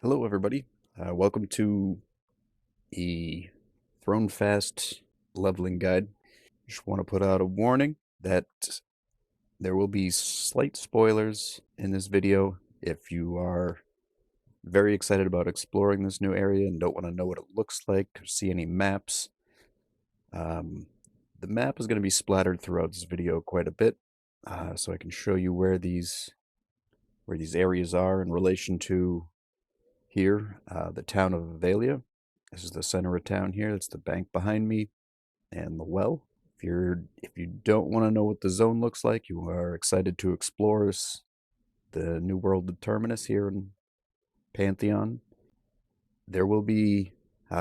Hello, everybody. Welcome to the Thronefast leveling guide. Just want to put out a warning that there will be slight spoilers in this video. If you are very excited about exploring this new area and don't want to know what it looks like or see any maps, the map is going to be splattered throughout this video quite a bit, so I can show you where these areas are in relation to here, the town of Avendyr. This is the center of town here. That's the bank behind me and the well. If you don't want to know what the zone looks like, you are excited to explore the New World of Terminus here in Pantheon, there will be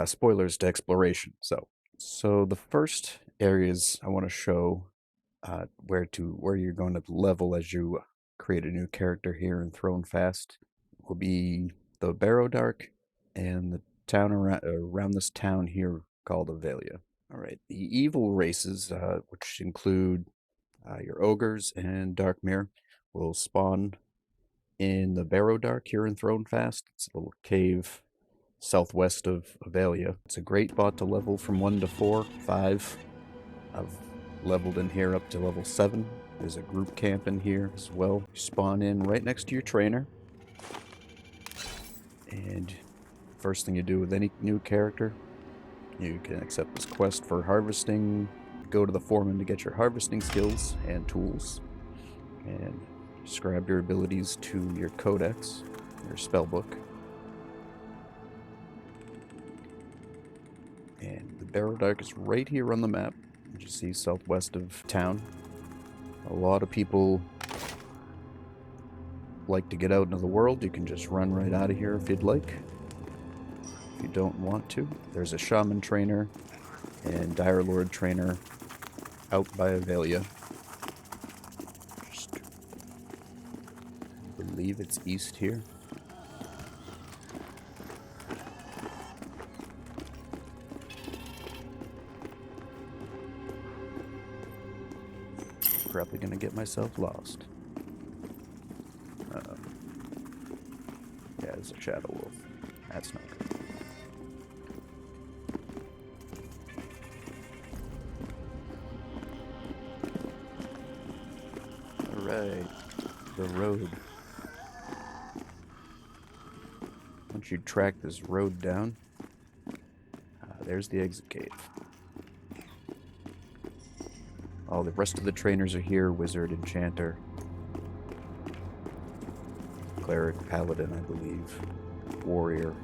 spoilers to exploration. So the first areas I want to show where you're going to level as you create a new character here in Thronefast will be the Barrow Dark and the town around this town here called Avendyr. All right, the evil races, which include your ogres and Darkmere, will spawn in the Barrow Dark here in Thronefast. It's a little cave southwest of Avendyr. It's a great spot to level from 1 to 4, 5. I've leveled in here up to level 7. There's a group camp in here as well. You spawn in right next to your trainer. And first thing you do with any new character, you can accept this quest for harvesting. Go to the foreman to get your harvesting skills and tools. And describe your abilities to your codex, your spellbook. And the Barrow Dark is right here on the map. You see southwest of town. A lot of people like to get out into the world. You can just run right out of here if you'd like. If you don't want to, there's a shaman trainer and dire lord trainer out by Avendyr. Just believe it's east here. Probably gonna get myself lost. Yeah, it's a shadow wolf. That's not good. Alright, the road. Once you track this road down, there's the exit cave. All the rest of the trainers are here: wizard, enchanter, cleric, paladin, I believe, warrior.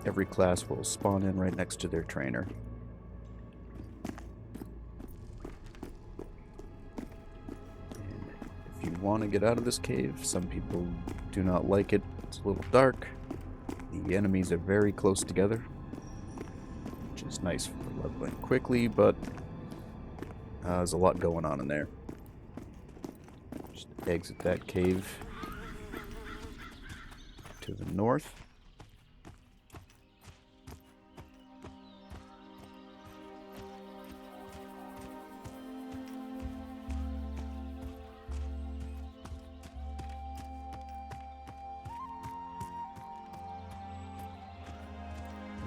Every class will spawn in right next to their trainer. And if you want to get out of this cave, some people do not like it. It's a little dark. The enemies are very close together, which is nice for leveling quickly, but there's a lot going on in there. Just exit that cave to the north.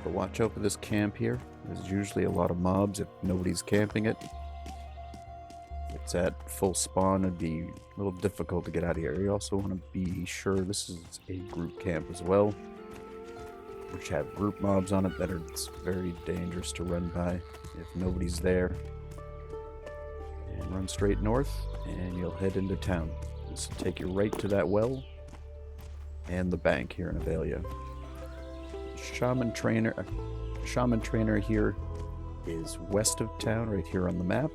To watch out for this camp here. There's usually a lot of mobs if nobody's camping it. If it's at full spawn, it'd be a little difficult to get out of here. You also want to be sure this is a group camp as well, which have group mobs on it that are very dangerous to run by if nobody's there. And run straight north and you'll head into town. This will take you right to that well and the bank here in Avendyr. Shaman trainer here is west of town, right here on the map.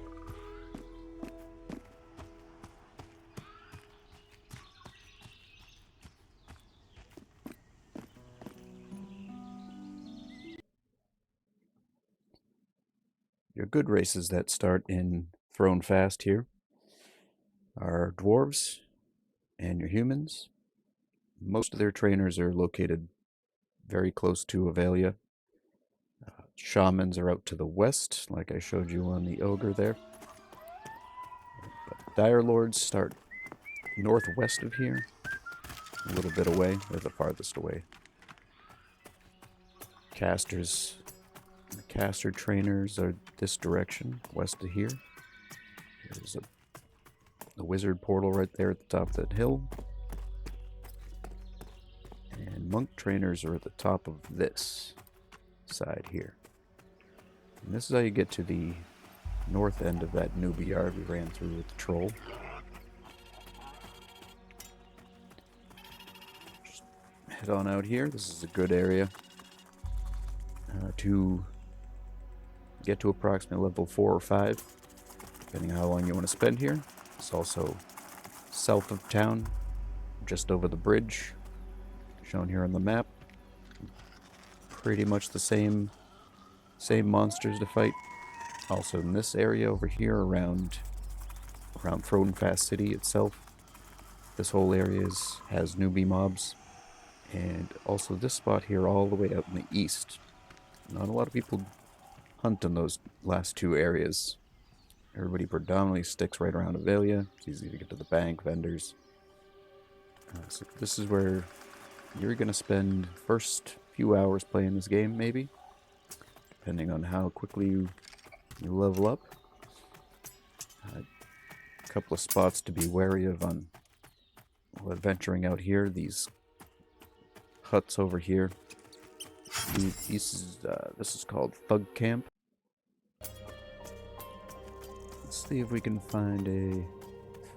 Your good races that start in Thronefast here are dwarves and your humans. Most of their trainers are located very close to Avendyr. Shamans are out to the west, like I showed you on the ogre there. But dire lords start northwest of here. a little bit away. They're the farthest away. Casters. The caster trainers are this direction, west of here. There's a wizard portal right there at the top of that hill. And monk trainers are at the top of this side here. And this is how you get to the north end of that Newbie yard we ran through with the troll. Just head on out here. This is a good area to get to approximately level 4 or 5, depending on how long you want to spend here. It's also south of town, just over the bridge, shown here on the map. Pretty much the same monsters to fight. Also in this area over here around Thronefast City itself. This whole area has newbie mobs. And also this spot here all the way out in the east. Not a lot of people hunt in those last two areas. Everybody predominantly sticks right around Avendyr. It's easy to get to the bank, vendors. So this is where you're going to spend the first few hours playing this game, maybe. Depending on how quickly you level up. A couple of spots to be wary of on venturing out here. These huts over here. This is called Thug Camp. Let's see if we can find a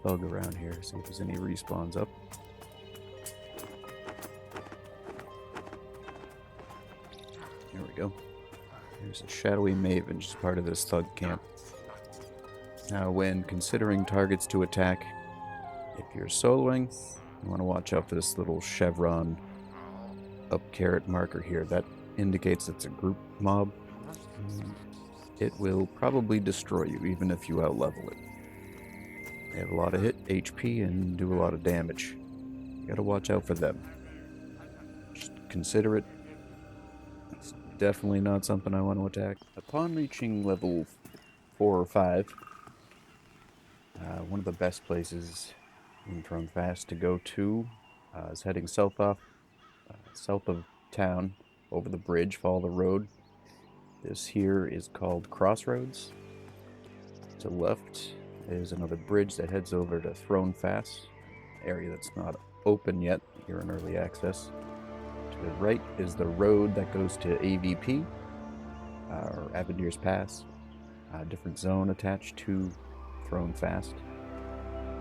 thug around here. See if there's any respawns up. Here we go. There's a shadowy maven, just part of this thug camp. Now, when considering targets to attack, if you're soloing, you want to watch out for this little chevron up caret marker here. That indicates it's a group mob. It will probably destroy you, even if you outlevel it. They have a lot of hit HP and do a lot of damage. You gotta watch out for them. Just consider it. It's definitely not something I want to attack. Upon reaching level 4 or 5, one of the best places in Thronefast to go to is heading south of town, over the bridge, follow the road. This here is called Crossroads. To the left is another bridge that heads over to Thronefast, area that's not open yet. You're in early access. To the right is the road that goes to AVP, or Avendyr's Pass, a different zone attached to Thronefast.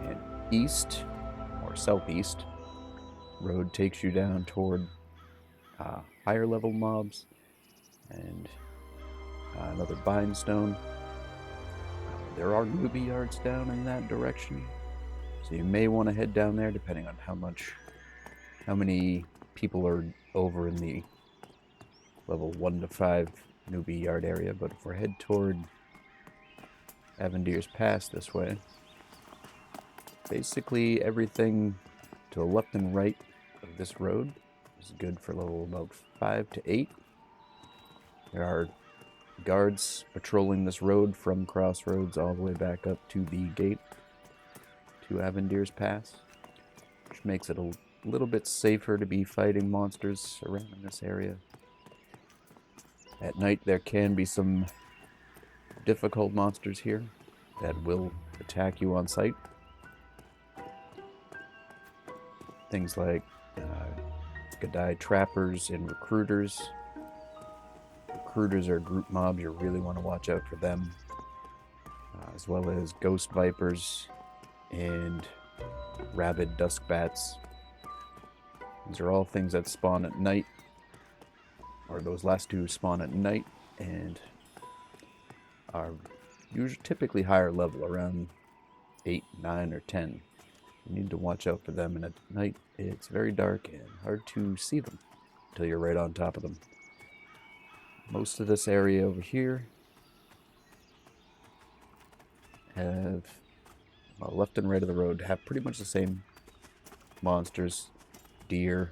And east, or southeast, road takes you down toward higher level mobs and another bindstone. There are newbie yards down in that direction, so you may want to head down there depending on how many people are over in the level 1 to 5 newbie yard area. But if we're head toward Avendyr's Pass this way, basically everything to the left and right of this road is good for level about 5 to 8. There are guards patrolling this road from Crossroads all the way back up to the gate to Avendyr's Pass, which makes it a little bit safer to be fighting monsters around in this area. At night there can be some difficult monsters here that will attack you on sight. Things like Gadai trappers and recruiters. Recruiters are group mobs, you really want to watch out for them. As well as ghost vipers and rabid dusk bats. These are all things that spawn at night, or those last two spawn at night, and are typically higher level, around 8, 9, or 10. You need to watch out for them, and at night it's very dark and hard to see them until you're right on top of them. Most of this area over here have, well, left and right of the road have pretty much the same monsters. Deer.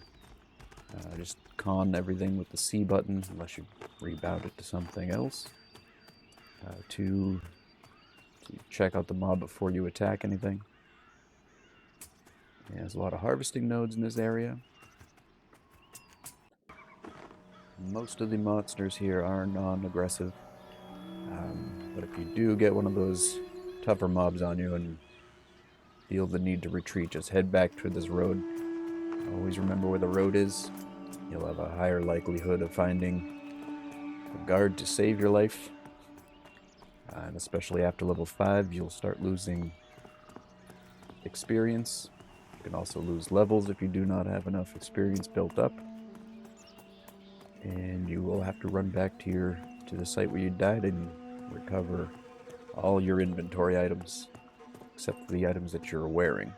Just con everything with the C button, unless you rebound it to something else. To check out the mob before you attack anything. There's a lot of harvesting nodes in this area. Most of the monsters here are non-aggressive, but if you do get one of those tougher mobs on you and feel the need to retreat, just head back to this road. Always remember where the road is. You'll have a higher likelihood of finding a guard to save your life. And especially after level 5, you'll start losing experience. You can also lose levels if you do not have enough experience built up. And you will have to run back to the site where you died and recover all your inventory items, except for the items that you're wearing.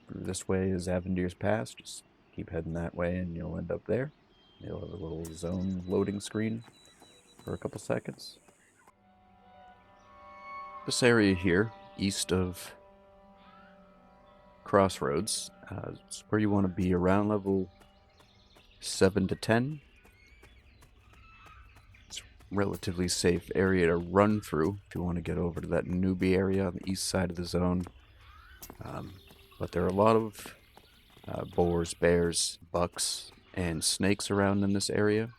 Through this way is Avendyr's Pass. Just keep heading that way and you'll end up there. You'll have a little zone loading screen for a couple seconds. This area here, east of Crossroads, is where you want to be around level 7 to 10. It's a relatively safe area to run through if you want to get over to that Newbie area on the east side of the zone. But there are a lot of boars, bears, bucks, and snakes around in this area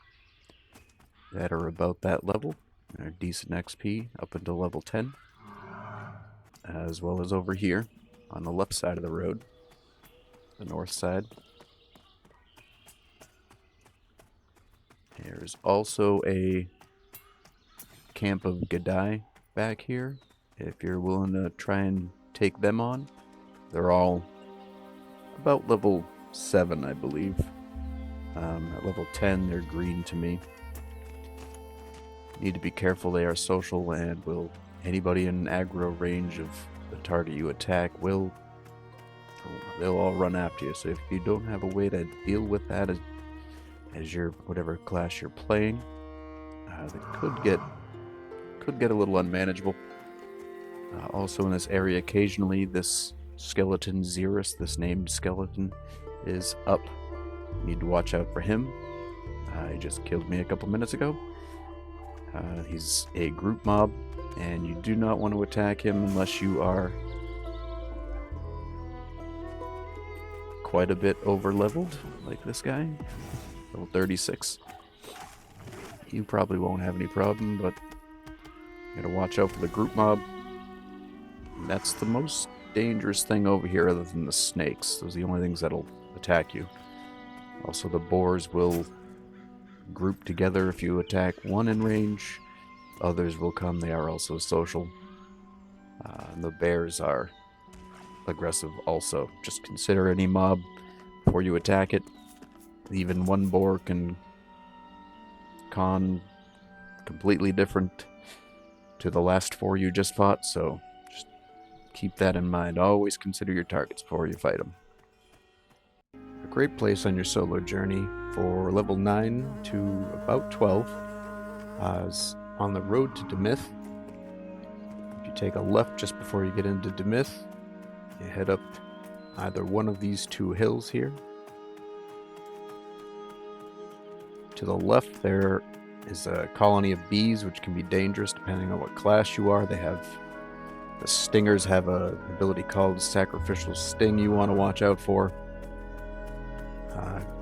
that are about that level. They're decent XP up until level 10. As well as over here on the left side of the road, the north side. There's also a camp of Gadai back here, if you're willing to try and take them on. They're all about level 7, I believe. At level 10, they're green to me. Need to be careful, they are social and will... Anybody in aggro range of the target you attack they'll all run after you. So if you don't have a way to deal with that as your whatever class you're playing, that could get a little unmanageable. Also in this area, occasionally this skeleton Xerus, this named skeleton, is up. You need to watch out for him. He just killed me a couple minutes ago. He's a group mob, and you do not want to attack him unless you are quite a bit over leveled, like this guy, level 36. You probably won't have any problem, but you gotta watch out for the group mob. That's the most dangerous thing over here other than the snakes. Those are the only things that'll attack you. Also, the boars will group together if you attack one in range. Others will come, they are also social. And the bears are aggressive also. Just consider any mob before you attack it. Even one boar can con completely different to the last 4 you just fought, so just keep that in mind. Always consider your targets before you fight them. A great place on your solo journey for level 9 to about 12 is on the road to Demyth. If you take a left just before you get into Demyth, you head up either one of these 2 hills here. To the left there is a colony of bees, which can be dangerous depending on what class you are. The stingers have an ability called Sacrificial Sting you want to watch out for.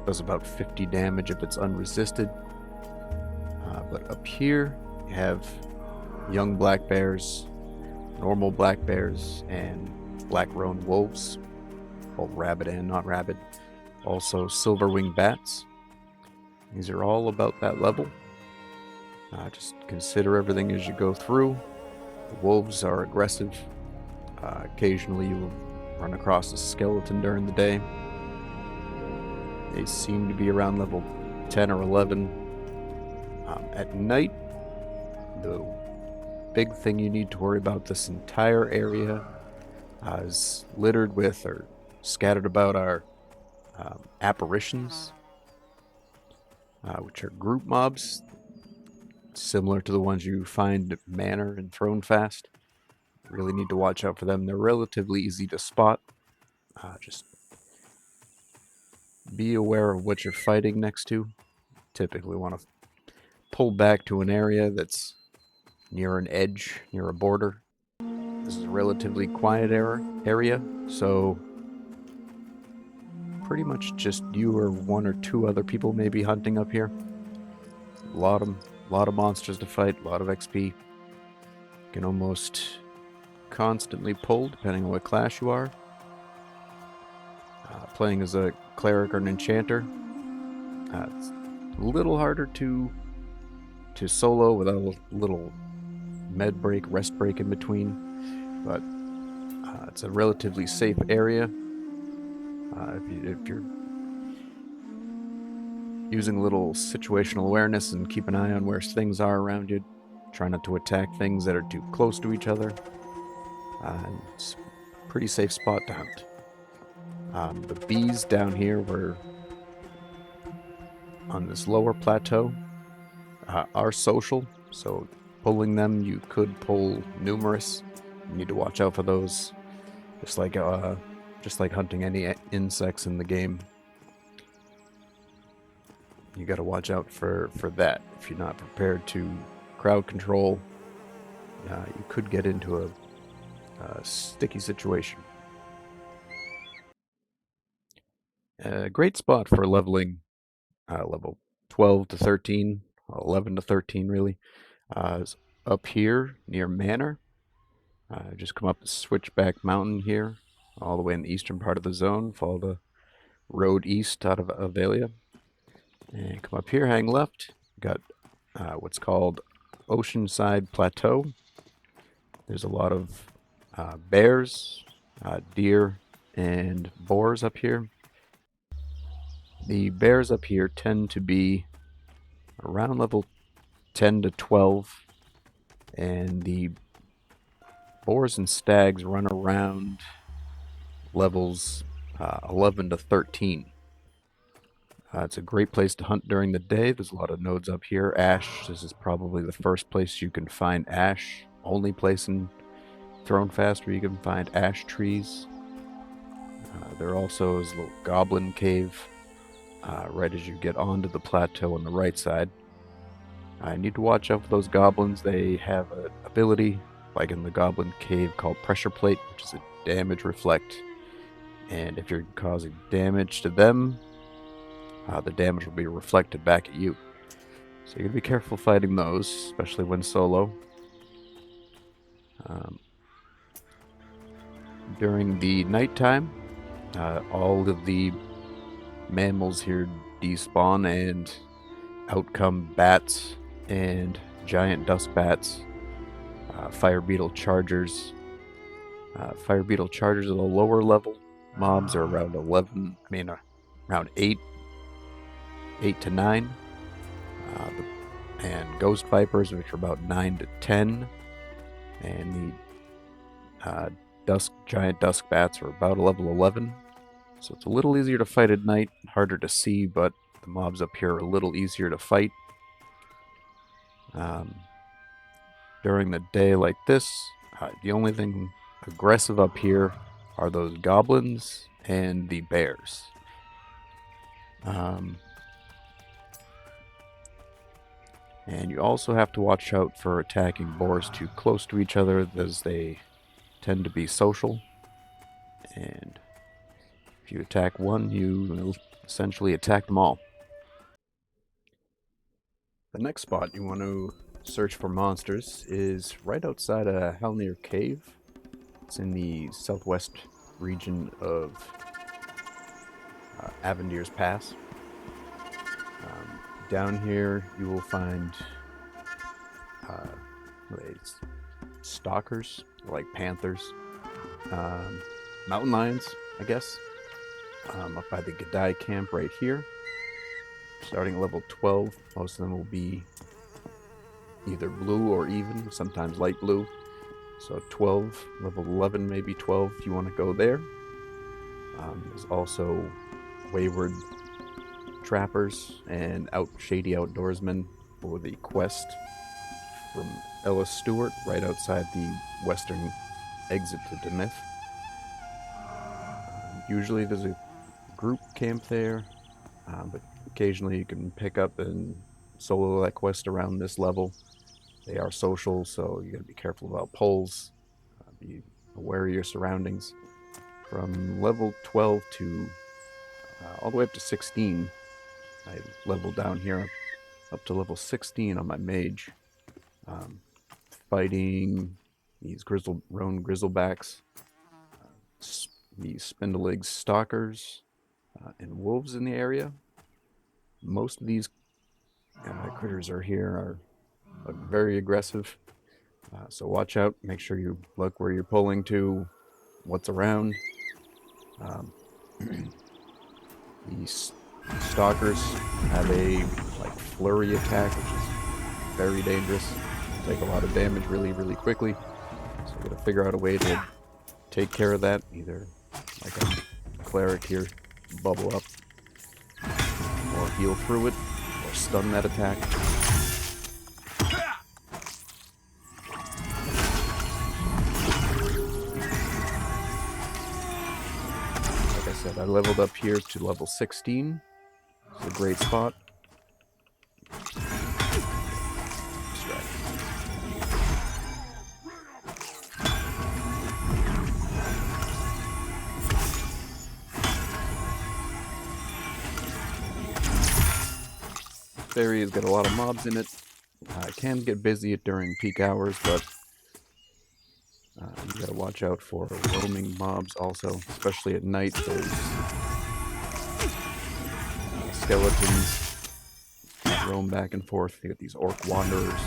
Does about 50 damage if it's unresisted. But up here you have young black bears, normal black bears, and black roan wolves, both rabid and not rabid. Also silver-winged bats. These are all about that level. Just consider everything as you go through. The wolves are aggressive. Occasionally you will run across a skeleton during the day. They seem to be around level 10 or 11. At night, the big thing you need to worry about, this entire area is littered with or scattered about are apparitions, which are group mobs, similar to the ones you find at Manor and Thronefast. You really need to watch out for them. They're relatively easy to spot. Just be aware of what you're fighting next to. Typically want to pull back to an area that's near an edge, near a border. This is a relatively quiet area, so pretty much just you or one or two other people may be hunting up here. A lot of monsters to fight, a lot of XP. You can almost constantly pull depending on what class you are. Playing as a cleric or an enchanter, it's a little harder to solo without a little med break, rest break in between, but it's a relatively safe area. If you're using a little situational awareness and keep an eye on where things are around you, try not to attack things that are too close to each other. It's a pretty safe spot to hunt. The bees down here were on this lower plateau are social, so pulling them, you could pull numerous. You need to watch out for those, just like hunting any insects in the game. You got to watch out for that. If you're not prepared to crowd control, you could get into a sticky situation. A great spot for leveling level 12 to 13, 11 to 13 really, is up here near Manor. Just come up the Switchback Mountain here, all the way in the eastern part of the zone. Follow the road east out of Avelia. And come up here, hang left. Got what's called Oceanside Plateau. There's a lot of bears, deer, and boars up here. The bears up here tend to be around level 10 to 12, and the boars and stags run around levels 11 to 13. It's a great place to hunt during the day. There's a lot of nodes up here. Ash, this is probably the first place you can find ash. Only place in Thronefast where you can find ash trees. There also is a little goblin cave right as you get onto the plateau on the right side. I need to watch out for those goblins. They have an ability, like in the goblin cave, called Pressure Plate, which is a damage reflect. And if you're causing damage to them, the damage will be reflected back at you. So you gotta be careful fighting those, especially when solo. During the nighttime, all of the mammals here despawn, and out come bats and giant dust bats, fire beetle chargers. Fire beetle chargers are the lower level mobs, are around 11. Around 8 to 9. And ghost vipers, which are about 9 to 10. And the giant dusk bats are about level 11. So it's a little easier to fight at night, harder to see, but the mobs up here are a little easier to fight. During the day like this, the only thing aggressive up here are those goblins and the bears. And you also have to watch out for attacking boars too close to each other, as they tend to be social. And if you attack one, you will essentially attack them all. The next spot you want to search for monsters is right outside of Hir Cave. It's in the southwest region of Avendyr's Pass. Down here you will find stalkers, like panthers, mountain lions, I guess, up by the Gadai camp right here. Starting at level 12, most of them will be either blue or even, sometimes light blue. So 12, level 11, maybe 12 if you want to go there. There's also wayward trappers and shady outdoorsmen for the quest from Ellis Stewart, right outside the western exit to Demyth. Usually there's a group camp there, but occasionally you can pick up and solo that quest around this level. They are social, so you gotta be careful about pulls. Be aware of your surroundings. From level 12 to all the way up to 16, I leveled down here up to level 16 on my mage, fighting these roan grizzlebacks, these spindle-legged stalkers, and wolves in the area. Most of these critters are very aggressive, so watch out. Make sure you look where you're pulling to, what's around. These stalkers have a flurry attack, which is very dangerous. Take a lot of damage really quickly. So we gotta figure out a way to take care of that. Either like a cleric here, bubble up, or heal through it, or stun that attack. Like I said, I leveled up here to level 16. It's a great spot. This area's got a lot of mobs in it. It can get busy during peak hours, but you gotta watch out for roaming mobs also, especially at night. There's skeletons that roam back and forth. You got these orc wanderers.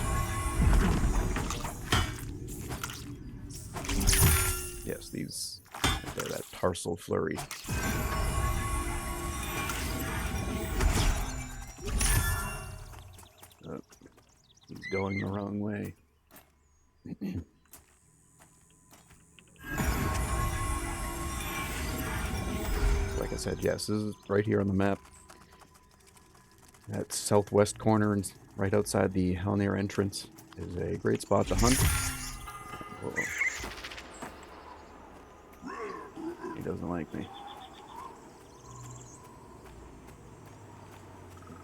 Yes, these, that tarsal flurry. He's going the wrong way. Like I said, yes, this is right here on the map. That southwest corner and right outside the Avendyr entrance is a great spot to hunt. Whoa. He doesn't like me.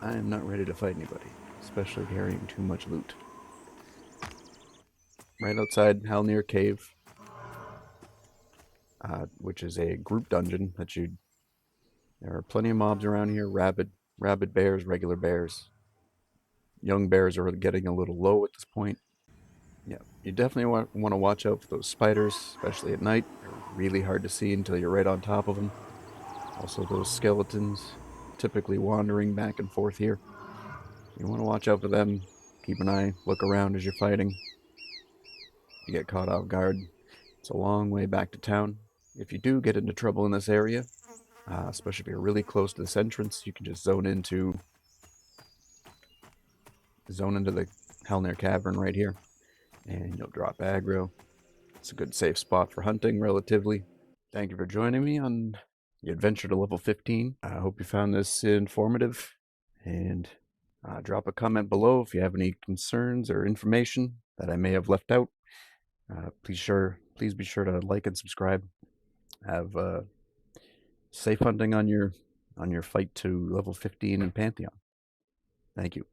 I am not ready to fight anybody, especially carrying too much loot. Right outside Hir Cave, which is a group dungeon that there are plenty of mobs around here. Rabid bears, regular bears. Young bears are getting a little low at this point. Yeah, you definitely want to watch out for those spiders, especially at night. They're really hard to see until you're right on top of them. Also those skeletons, typically wandering back and forth here. You want to watch out for them. Keep an eye, look around as you're fighting. You get caught off guard. It's a long way back to town. If you do get into trouble in this area, especially if you're really close to this entrance, you can just zone into the Avendyr Cavern right here, and you'll drop aggro. It's a good safe spot for hunting, relatively. Thank you for joining me on the adventure to level 15. I hope you found this informative, and drop a comment below if you have any concerns or information that I may have left out. Please be sure to like and subscribe. Have safe hunting on your fight to level 15 in Pantheon. Thank you.